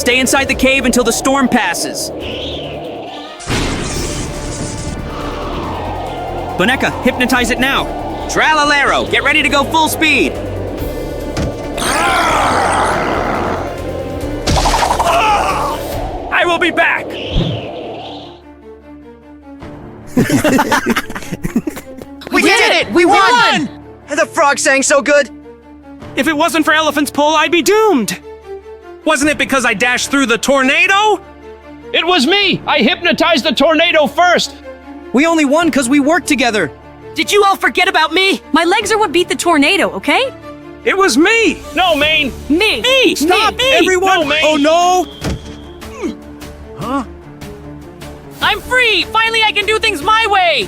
Stay inside the cave until the storm passes. Boneka, hypnotize it now. Trollarero, get ready to go full speed. I will be back. We did it! We won! The frog sang so good. If it wasn't for Elephant's Pull, I'd be doomed. Wasn't it because I dashed through the tornado? It was me! I hypnotized the tornado first! We only won because we worked together. Did you all forget about me? My legs are what beat the tornado, okay? It was me! No, Maine! Me! Me! Stop! Me. Everyone! No, Maine. Oh no! I'm free! Finally I can do things my way!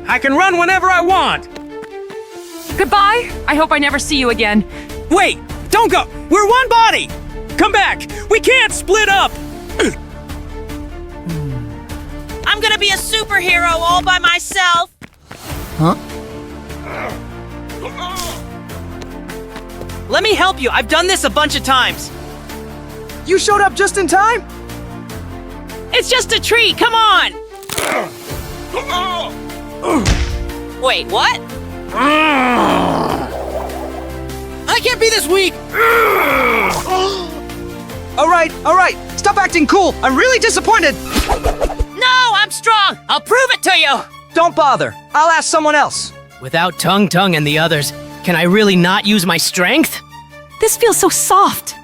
I can run whenever I want! Goodbye! I hope I never see you again. Wait! Don't go! We're one body! Come back! We can't split up! I'm gonna be a superhero all by myself. Huh? Let me help you. I've done this a bunch of times. You showed up just in time? It's just a tree. Come on. Wait, what? I can't be this weak. All right. Stop acting cool. I'm really disappointed. No, I'm strong. I'll prove it to you. Don't bother. I'll ask someone else. Without Tung and the others, can I really not use my strength? This feels so soft.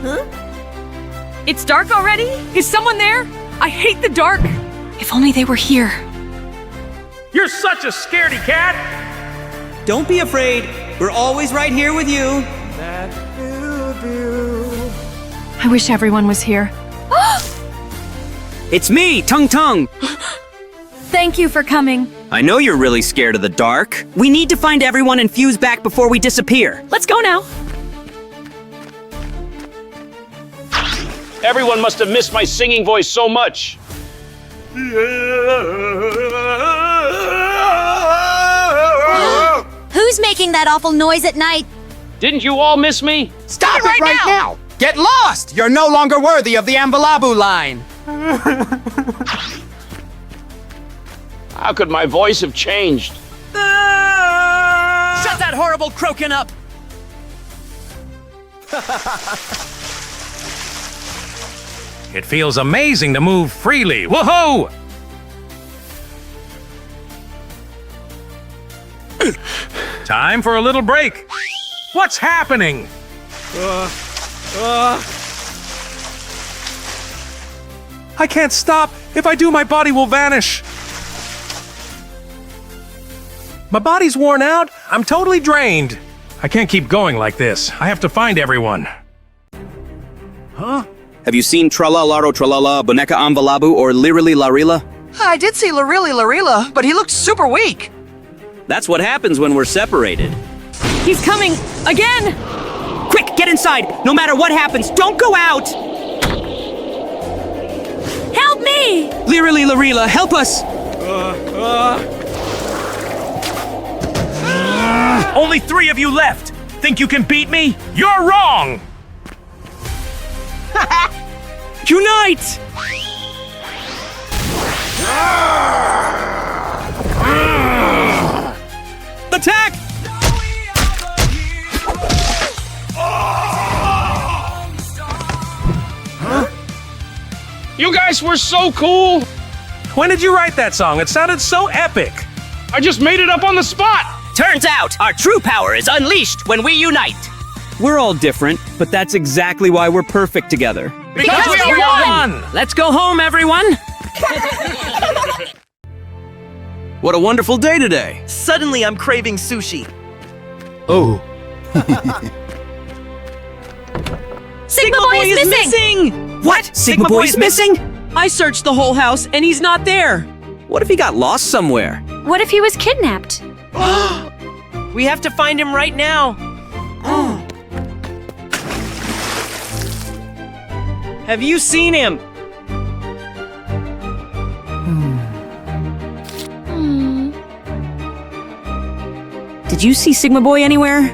Huh? It's dark already? Is someone there? I hate the dark. If only they were here. You're such a scaredy cat! Don't be afraid. We're always right here with you. I wish everyone was here. It's me, Tung. Thank you for coming. I know you're really scared of the dark. We need to find everyone and fuse back before we disappear. Let's go now. Everyone must have missed my singing voice so much. Who's making that awful noise at night? Didn't you all miss me? Stop it right now! Get lost! You're no longer worthy of the Ambalabu line. How could my voice have changed? Shut that horrible croaking up. It feels amazing to move freely. Woohoo! Time for a little break. What's happening? I can't stop. If I do, my body will vanish. My body's worn out. I'm totally drained. I can't keep going like this. I have to find everyone. Huh? Have you seen Tralalaro Tralala, Boneka Amvalabu, or Lirili Larila? I did see Larili Larila, but he looked super weak. That's what happens when we're separated. He's coming again. Quick, get inside! No matter what happens, don't go out! Help me! Lirili Larila, help us! Only 3 of you left. Think you can beat me? You're wrong! Unite! Attack! You guys were so cool! When did you write that song? It sounded so epic. I just made it up on the spot! Turns out, our true power is unleashed when we unite. We're all different, but that's exactly why we're perfect together. Because we are one! Let's go home, everyone. What a wonderful day today! Suddenly I'm craving sushi. Oh. Sigma Boy is missing! What? Sigma Boy's missing? I searched the whole house and he's not there. What if he got lost somewhere? What if he was kidnapped? We have to find him right now. Have you seen him? Did you see Sigma Boy anywhere?